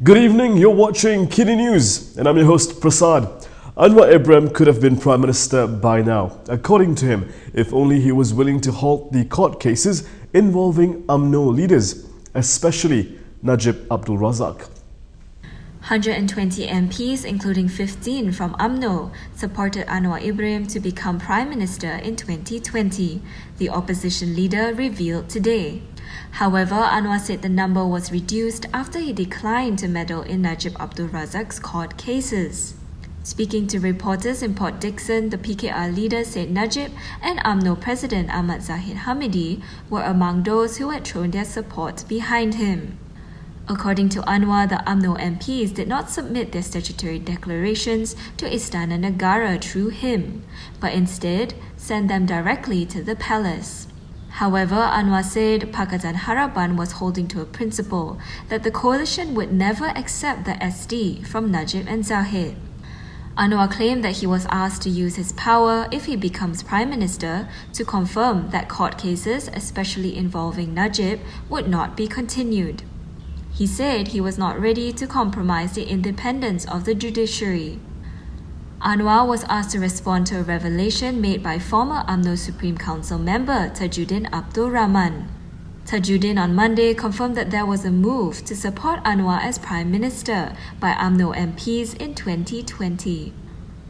Good evening, you're watching KiniNews and I'm your host Prasad. Anwar Ibrahim could have been Prime Minister by now. According to him, if only he was willing to halt the court cases involving UMNO leaders, especially Najib Abdul Razak. 120 MPs, including 15 from UMNO, supported Anwar Ibrahim to become Prime Minister in 2020, the opposition leader revealed today. However, Anwar said the number was reduced after he declined to meddle in Najib Abdul Razak's court cases. Speaking to reporters in Port Dickson, the PKR leader said Najib and UMNO President Ahmad Zahid Hamidi were among those who had thrown their support behind him. According to Anwar, the UMNO MPs did not submit their statutory declarations to Istana Negara through him, but instead sent them directly to the palace. However, Anwar said Pakatan Harapan was holding to a principle that the coalition would never accept the SD from Najib and Zahid. Anwar claimed that he was asked to use his power if he becomes Prime Minister to confirm that court cases, especially involving Najib, would not be continued. He said he was not ready to compromise the independence of the judiciary. Anwar was asked to respond to a revelation made by former UMNO Supreme Council member Najib Abdul Rahman. Tajuddin on Monday confirmed that there was a move to support Anwar as Prime Minister by UMNO MPs in 2020.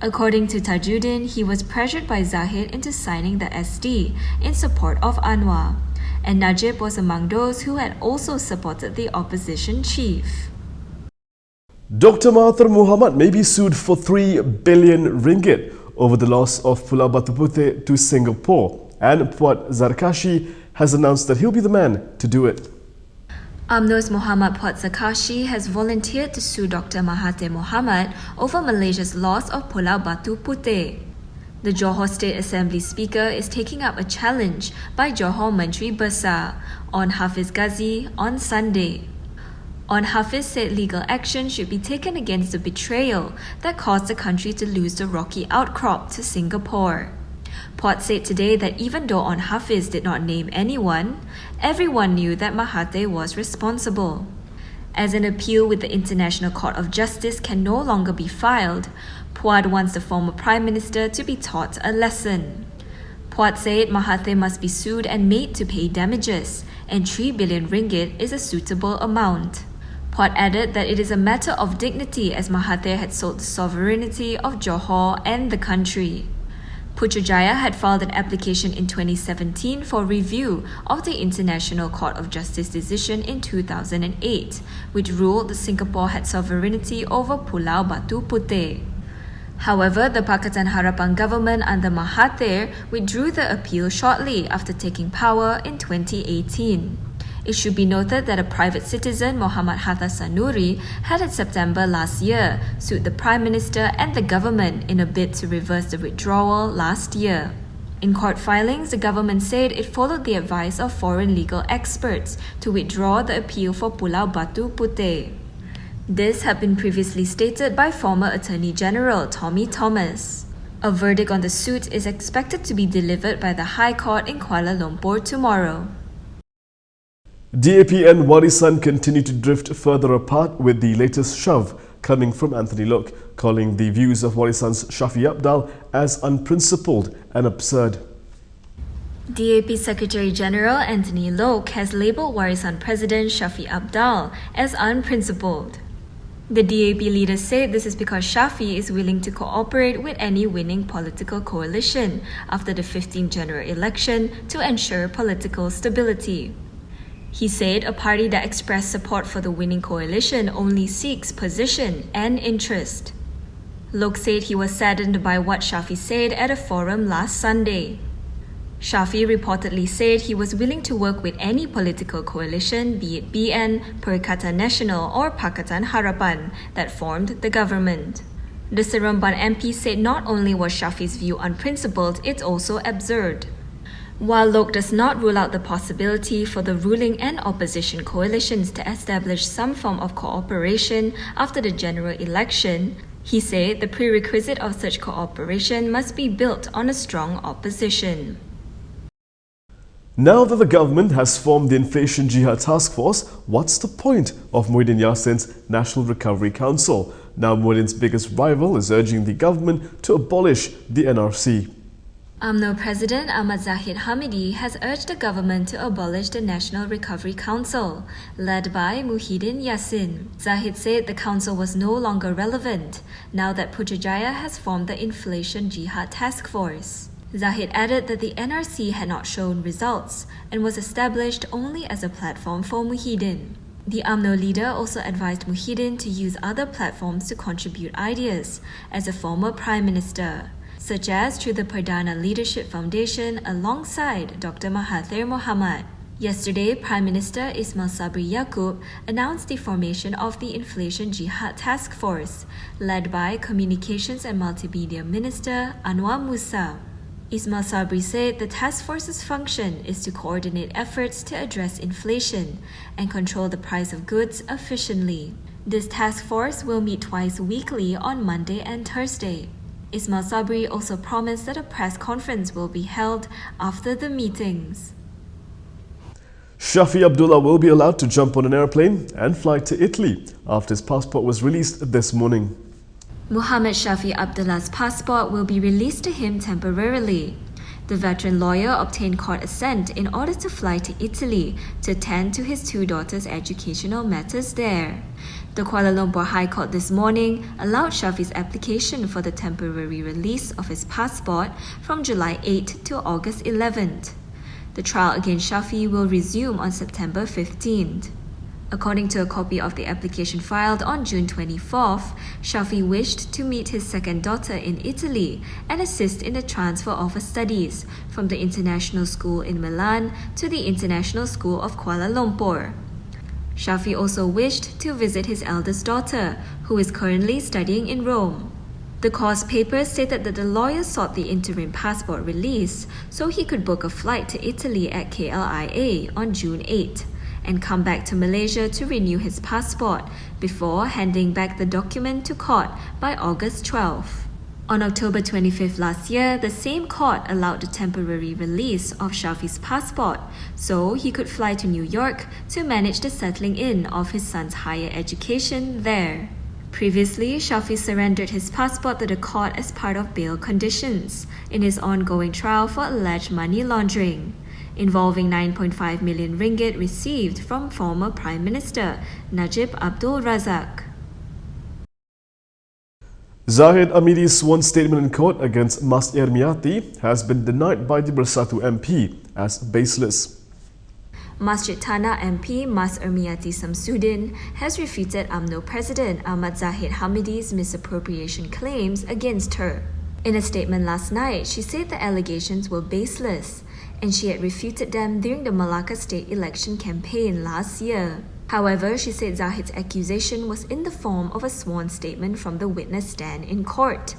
According to Tajuddin, he was pressured by Zahid into signing the SD in support of Anwar, and Najib was among those who had also supported the opposition chief. Dr. Mahathir Mohamad may be sued for 3 billion ringgit over the loss of Pulau Batu Puteh to Singapore, and Puat Zarkashi has announced that he'll be the man to do it. UMNO's Muhammad Puat Zarkashi has volunteered to sue Dr. Mahathir Mohamad over Malaysia's loss of Pulau Batu Puteh. The Johor State Assembly Speaker is taking up a challenge by Johor Menteri Besar on Hafiz Ghazi on Sunday. On Hafiz said legal action should be taken against the betrayal that caused the country to lose the rocky outcrop to Singapore. Puat said today that even though On Hafiz did not name anyone, everyone knew that Mahathir was responsible. As an appeal with the International Court of Justice can no longer be filed, Puat wants the former Prime Minister to be taught a lesson. Puat said Mahathir must be sued and made to pay damages, and 3 billion ringgit is a suitable amount. Puat added that it is a matter of dignity as Mahathir had sold the sovereignty of Johor and the country. Putrajaya had filed an application in 2017 for review of the International Court of Justice decision in 2008, which ruled that Singapore had sovereignty over Pulau Batu Puteh. However, the Pakatan Harapan government under Mahathir withdrew the appeal shortly after taking power in 2018. It should be noted that a private citizen, Muhammad Hatta Sanuri, had in September last year sued the Prime Minister and the government in a bid to reverse the withdrawal last year. In court filings, the government said it followed the advice of foreign legal experts to withdraw the appeal for Pulau Batu Puteh. This had been previously stated by former Attorney General Tommy Thomas. A verdict on the suit is expected to be delivered by the High Court in Kuala Lumpur tomorrow. DAP and Warisan continue to drift further apart, with the latest shove coming from Anthony Lok, calling the views of Warisan's Shafee Abdullah as unprincipled and absurd. DAP Secretary General Anthony Lok has labelled Warisan President Shafee Abdullah as unprincipled. The DAP leader said this is because Shafee is willing to cooperate with any winning political coalition after the 15th general election to ensure political stability. He said a party that expressed support for the winning coalition only seeks position and interest. Lok said he was saddened by what Shafee said at a forum last Sunday. Shafee reportedly said he was willing to work with any political coalition, be it BN, Perikatan Nasional or Pakatan Harapan, that formed the government. The Seremban MP said not only was Shafee's view unprincipled, it's also absurd. While Lok does not rule out the possibility for the ruling and opposition coalitions to establish some form of cooperation after the general election, he said the prerequisite of such cooperation must be built on a strong opposition. Now that the government has formed the Inflation Jihad Task Force, what's the point of Muhyiddin Yassin's National Recovery Council? Now Muhyiddin's biggest rival is urging the government to abolish the NRC. UMNO President Ahmad Zahid Hamidi has urged the government to abolish the National Recovery Council, led by Muhyiddin Yassin. Zahid said the council was no longer relevant, now that Putrajaya has formed the Inflation Jihad Task Force. Zahid added that the NRC had not shown results and was established only as a platform for Muhyiddin. The UMNO leader also advised Muhyiddin to use other platforms to contribute ideas as a former Prime Minister, such as through the Perdana Leadership Foundation alongside Dr. Mahathir Mohamad. Yesterday, Prime Minister Ismail Sabri Yaakob announced the formation of the Inflation Jihad Task Force, led by Communications and Multimedia Minister Anwar Musa. Ismail Sabri said the task force's function is to coordinate efforts to address inflation and control the price of goods efficiently. This task force will meet twice weekly on Monday and Thursday. Ismail Sabri also promised that a press conference will be held after the meetings. Shafee Abdullah will be allowed to jump on an airplane and fly to Italy after his passport was released this morning. Muhammad Shafee Abdullah's passport will be released to him temporarily. The veteran lawyer obtained court assent in order to fly to Italy to attend to his two daughters' educational matters there. The Kuala Lumpur High Court this morning allowed Shafee's application for the temporary release of his passport from July 8 to August 11th. The trial against Shafee will resume on September 15th. According to a copy of the application filed on June 24th, Shafee wished to meet his second daughter in Italy and assist in the transfer of her studies from the International School in Milan to the International School of Kuala Lumpur. Shafee also wished to visit his eldest daughter, who is currently studying in Rome. The course paper stated that the lawyer sought the interim passport release so he could book a flight to Italy at KLIA on June 8 and come back to Malaysia to renew his passport before handing back the document to court by August 12. On October 25th last year, the same court allowed the temporary release of Shafee's passport so he could fly to New York to manage the settling in of his son's higher education there. Previously, Shafee surrendered his passport to the court as part of bail conditions in his ongoing trial for alleged money laundering, involving 9.5 million ringgit received from former Prime Minister Najib Abdul Razak. Zahid Hamidi's sworn statement in court against Mas Umiati has been denied by the Bersatu MP as baseless. Masjid Tanah MP Mas Umiati Samsudin has refuted UMNO President Ahmad Zahid Hamidi's misappropriation claims against her. In a statement last night, she said the allegations were baseless and she had refuted them during the Malacca state election campaign last year. However, she said Zahid's accusation was in the form of a sworn statement from the witness stand in court.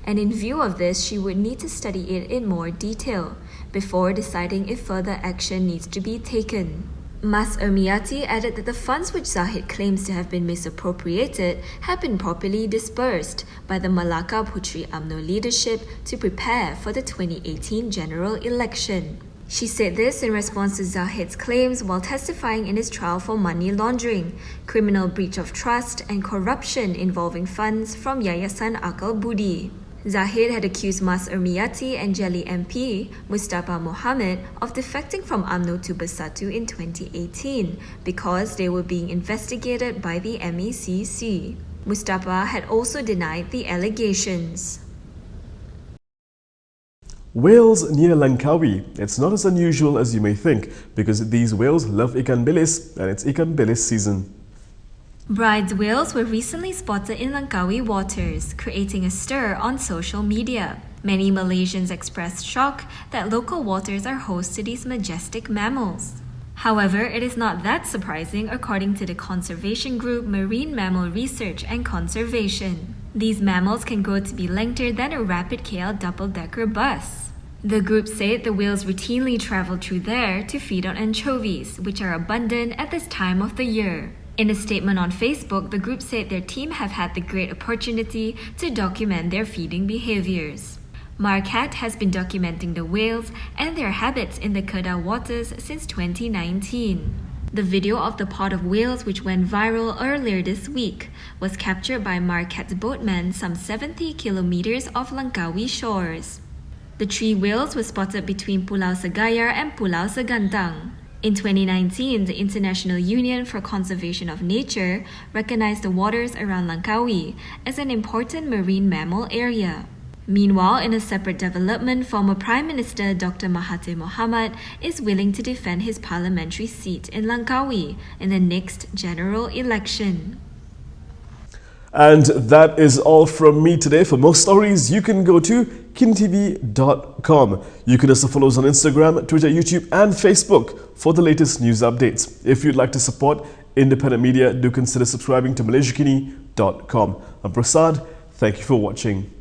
And in view of this, she would need to study it in more detail before deciding if further action needs to be taken. Mas Umiati added that the funds which Zahid claims to have been misappropriated have been properly disbursed by the Malacca Puteri UMNO leadership to prepare for the 2018 general election. She said this in response to Zahid's claims while testifying in his trial for money laundering, criminal breach of trust and corruption involving funds from Yayasan Akal Budi. Zahid had accused Mas Umiati and Jelly MP Mustafa Mohammed of defecting from UMNO to Bersatu in 2018 because they were being investigated by the MECC. Mustafa had also denied the allegations. Whales near Langkawi. It's not as unusual as you may think because these whales love ikan bilis and it's ikan bilis season. Bride's whales were recently spotted in Langkawi waters, creating a stir on social media. Many Malaysians expressed shock that local waters are host to these majestic mammals. However, it is not that surprising according to the conservation group Marine Mammal Research and Conservation. These mammals can grow to be lengthier than a rapid KL double-decker bus. The group said the whales routinely travel through there to feed on anchovies, which are abundant at this time of the year. In a statement on Facebook, the group said their team have had the great opportunity to document their feeding behaviors. Marquette has been documenting the whales and their habits in the Kedah waters since 2019. The video of the pod of whales, which went viral earlier this week, was captured by Marquette's boatmen some 70 kilometers off Langkawi shores. The 3 whales were spotted between Pulau Segayar and Pulau Segantang. In 2019, the International Union for Conservation of Nature recognized the waters around Langkawi as an important marine mammal area. Meanwhile, in a separate development, former Prime Minister Dr. Mahathir Mohamad is willing to defend his parliamentary seat in Langkawi in the next general election. And that is all from me today. For more stories, you can go to KiniTV.com. You can also follow us on Instagram, Twitter, YouTube and Facebook for the latest news updates. If you'd like to support independent media, do consider subscribing to MalaysiaKini.com. I'm Prasad. Thank you for watching.